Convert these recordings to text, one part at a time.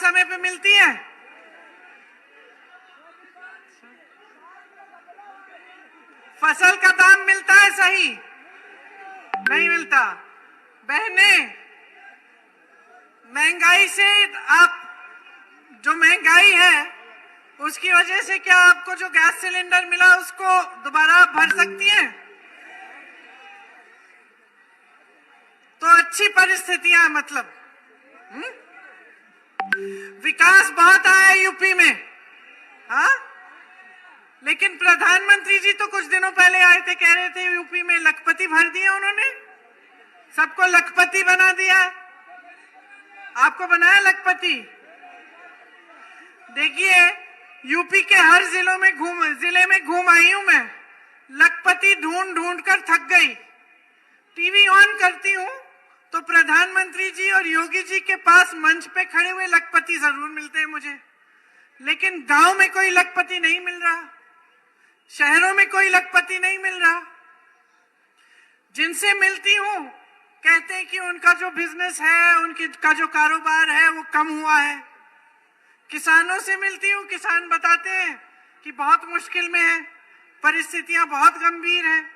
समय पे मिलती है? फसल का दाम मिलता है सही? नहीं मिलता। बहने, महंगाई से आप, जो महंगाई है उसकी वजह से क्या आपको जो गैस सिलेंडर मिला उसको दोबारा आप भर सकती हैं? तो अच्छी परिस्थितियां, मतलब विकास बहुत आया यूपी में, हाँ, लेकिन प्रधानमंत्री जी तो कुछ दिनों पहले आए थे, कह रहे थे यूपी में लखपति भर दिया उन्होंने, सबको लखपति बना दिया। आपको बनाया लखपति? देखिए, यूपी के हर जिले में घूम आई हूं मैं, लखपति ढूंढ ढूंढ कर थक गई। टीवी ऑन करती हूं तो प्रधानमंत्री जी और योगी जी के पास मंच पे खड़े हुए लखपति जरूर मिलते हैं मुझे, लेकिन गांव में कोई लखपति नहीं मिल रहा, शहरों में कोई लखपति नहीं मिल रहा। जिनसे मिलती हूं कहते हैं कि उनका जो बिजनेस है, उनका जो कारोबार है वो कम हुआ है। किसानों से मिलती हूं, किसान बताते हैं कि बहुत मुश्किल में है, परिस्थितियां बहुत गंभीर हैं।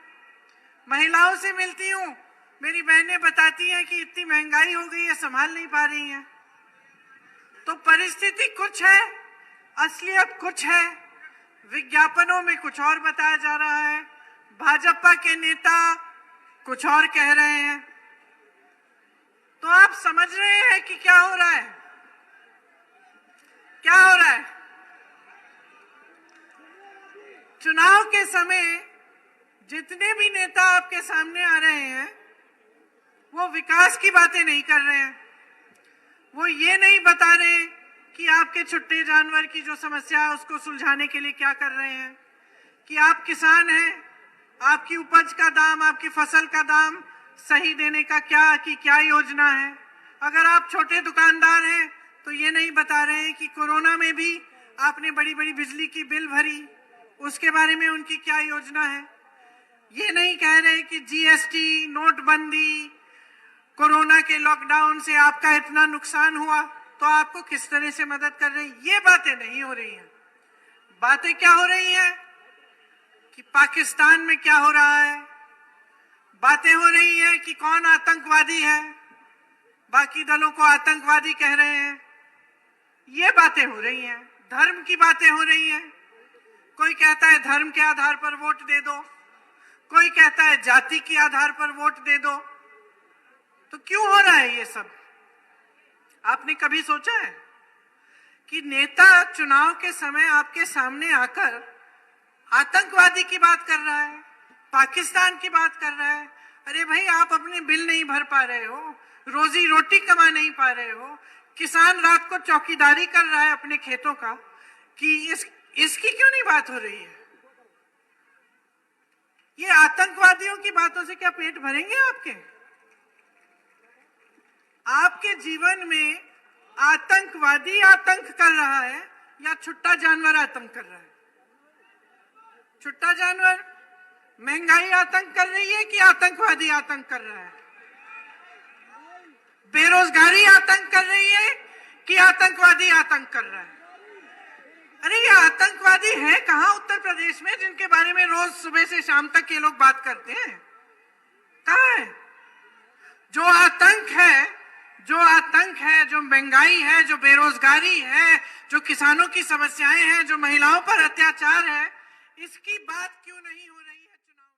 महिलाओं से मिलती हूं, मेरी बहनें बताती हैं कि इतनी महंगाई हो गई है, संभाल नहीं पा रही हैं। तो परिस्थिति कुछ है, असलियत कुछ है, विज्ञापनों में कुछ और बताया जा रहा है, भाजपा के नेता कुछ और कह रहे हैं। तो आप समझ रहे हैं कि क्या हो रहा है? क्या हो रहा है? चुनाव के समय जितने भी नेता आपके सामने आ रहे हैं वो विकास की बातें नहीं कर रहे हैं, वो ये नहीं बता रहे कि आपके छुट्टे जानवर की जो समस्या है उसको सुलझाने के लिए क्या कर रहे हैं, कि आप किसान हैं, आपकी उपज का दाम, आपकी फसल का दाम सही देने का क्या योजना है। अगर आप छोटे दुकानदार हैं तो ये नहीं बता रहे हैं कि कोरोना में भी आपने बड़ी बड़ी बिजली की बिल भरी, उसके बारे में उनकी क्या योजना है। ये नहीं कह रहे कि जीएसटी, नोटबंदी, कोरोना के लॉकडाउन से आपका इतना नुकसान हुआ तो आपको किस तरह से मदद कर रही। ये बातें नहीं हो रही हैं। बातें क्या हो रही हैं कि पाकिस्तान में क्या हो रहा है, बातें हो रही हैं कि कौन आतंकवादी है, बाकी दलों को आतंकवादी कह रहे हैं, ये बातें हो रही हैं। धर्म की बातें हो रही हैं, कोई कहता है धर्म के आधार पर वोट दे दो, कोई कहता है जाति के आधार पर वोट दे दो। तो क्यों हो रहा है ये सब? आपने कभी सोचा है कि नेता चुनाव के समय आपके सामने आकर आतंकवादी की बात कर रहा है, पाकिस्तान की बात कर रहा है? अरे भाई, आप अपने बिल नहीं भर पा रहे हो, रोजी रोटी कमा नहीं पा रहे हो, किसान रात को चौकीदारी कर रहा है अपने खेतों का, कि इसकी क्यों नहीं बात हो रही है? ये आतंकवादियों की बातों से क्या पेट भरेंगे आपके? आपके जीवन में आतंकवादी आतंक कर रहा है या छुट्टा जानवर आतंक कर रहा है? छुट्टा जानवर, महंगाई आतंक कर रही है कि आतंकवादी आतंक कर रहा है? बेरोजगारी आतंक कर रही है कि आतंकवादी आतंक कर रहा है? अरे ये आतंकवादी है कहां उत्तर प्रदेश में जिनके बारे में रोज सुबह से शाम तक ये लोग बात करते हैं? कहां है? जो आतंक है, जो महंगाई है, जो बेरोजगारी है, जो किसानों की समस्याएं हैं, जो महिलाओं पर अत्याचार है, इसकी बात क्यों नहीं हो रही है चुनाव